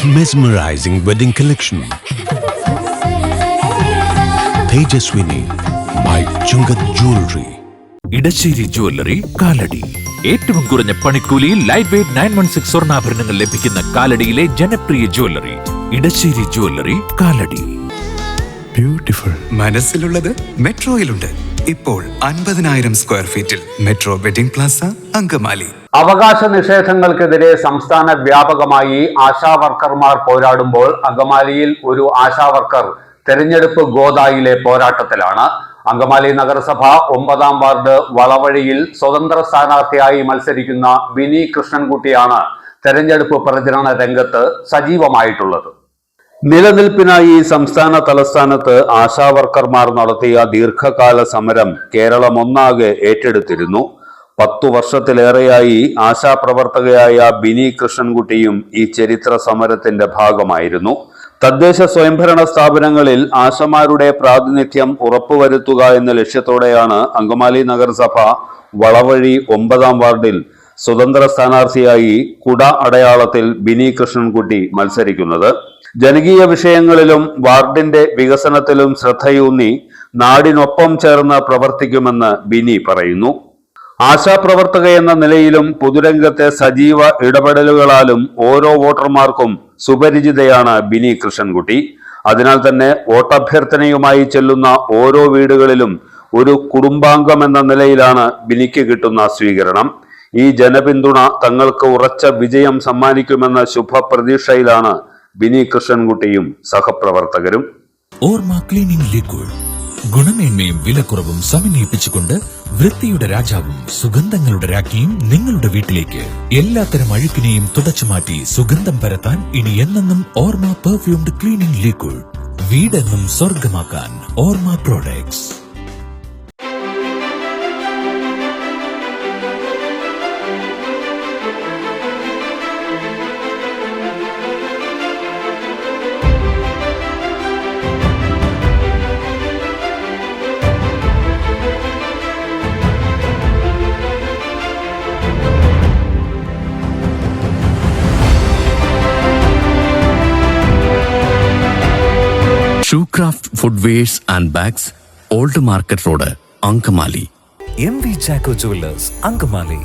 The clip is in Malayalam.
Mesmerizing wedding collection. Tejaswini by Chungat Jewelry. Edassery jewellery Kalady. ഏറ്റവും കുറഞ്ഞ പണിക്കൂലിയിൽ ലൈറ്റ് വെയ്റ്റ് 916 സ്വർണ്ണാഭരണങ്ങൾ ലഭിക്കുന്ന കാലടിയിലെ ജനപ്രിയ jewellery Edassery jewellery Kalady. Beautiful. മനസ്സിലുള്ളത് മെട്രോയിലുണ്ട്. ഇപ്പോൾ 50,000 സ്ക്വയർ ഫീറ്റിൽ മെട്രോ വെഡിംഗ് പ്ലാസ അങ്കമാലി. അവകാശ നിഷേധങ്ങൾക്കെതിരെ സംസ്ഥാന വ്യാപകമായി ആശാവർക്കർമാർ പോരാടുമ്പോൾ അങ്കമാലിയിൽ ഒരു ആശാവർക്കർ തെരഞ്ഞെടുപ്പ് ഗോദായിലെ പോരാട്ടത്തിലാണ്. അങ്കമാലി നഗരസഭ 9-ാം വാർഡ് വളവഴിയിൽ സ്വതന്ത്ര സ്ഥാനാർത്ഥിയായി മത്സരിക്കുന്ന ബിനി കൃഷ്ണൻകുട്ടിയാണ് തെരഞ്ഞെടുപ്പ് പ്രചരണ രംഗത്ത് സജീവമായിട്ടുള്ളത്. നിലനിൽപ്പിനായി സംസ്ഥാന തലസ്ഥാനത്ത് ആശാവർക്കർമാർ നടത്തിയ ദീർഘകാല സമരം കേരളം ഒന്നാകെ ഏറ്റെടുത്തിരുന്നു. 10 വർഷത്തിലേറെയായി ആശാപ്രവർത്തകയായ ബിനി കൃഷ്ണൻകുട്ടിയും ഈ ചരിത്ര സമരത്തിന്റെ ഭാഗമായിരുന്നു. തദ്ദേശ സ്വയംഭരണ സ്ഥാപനങ്ങളിൽ ആശമാരുടെ പ്രാതിനിധ്യം ഉറപ്പുവരുത്തുക എന്ന ലക്ഷ്യത്തോടെയാണ് അങ്കമാലി നഗരസഭ വളവഴി 9-ാം വാർഡിൽ സ്വതന്ത്ര സ്ഥാനാർത്ഥിയായി കുട അടയാളത്തിൽ ബിനി കൃഷ്ണൻകുട്ടി മത്സരിക്കുന്നത്. ജനകീയ വിഷയങ്ങളിലും വാർഡിന്റെ വികസനത്തിലും ശ്രദ്ധയൂന്നി നാടിനൊപ്പം ചേർന്ന് പ്രവർത്തിക്കുമെന്ന് ബിനി പറയുന്നു. ആശാപ്രവർത്തക എന്ന നിലയിലും പൊതുരംഗത്തെ സജീവ ഇടപെടലുകളാലും ഓരോ വോട്ടർമാർക്കും സുപരിചിതയാണ് ബിനി കൃഷ്ണൻകുട്ടി. അതിനാൽ തന്നെ വോട്ടഭ്യർത്ഥനയുമായി ചെല്ലുന്ന ഓരോ വീടുകളിലും ഒരു കുടുംബാംഗം എന്ന നിലയിലാണ് ബിനിക്ക് കിട്ടുന്ന സ്വീകരണം. ഈ ജനപിന്തുണ തങ്ങൾക്ക് ഉറച്ച വിജയം സമ്മാനിക്കുമെന്ന ശുഭപ്രതീക്ഷയിലാണ് ബിനി കൃഷ്ണൻകുട്ടിയും സഹപ്രവർത്തകരും. ഓർമ്മ ക്ലീനിംഗ് ലിക്വിഡ് ഗുണമേന്മയും വിലക്കുറവും സമന്വയിപ്പിച്ചുകൊണ്ട് വൃത്തിയുടെ രാജാവും സുഗന്ധങ്ങളുടെ രാജ്ഞിയും നിങ്ങളുടെ വീട്ടിലേക്ക്. എല്ലാത്തരം അഴുക്കിനെയും തുടച്ചുമാറ്റി സുഗന്ധം പരത്താൻ ഇനി എന്നെന്നും ഓർമ്മ പെർഫ്യൂംഡ് ക്ലീനിംഗ് ലിക്വിഡ്. വീടെന്നും സ്വർഗമാക്കാൻ Orma products. Shoecraft footwears and bags, old market road, Angamaly. MV Chacko Jewellers, Angamali.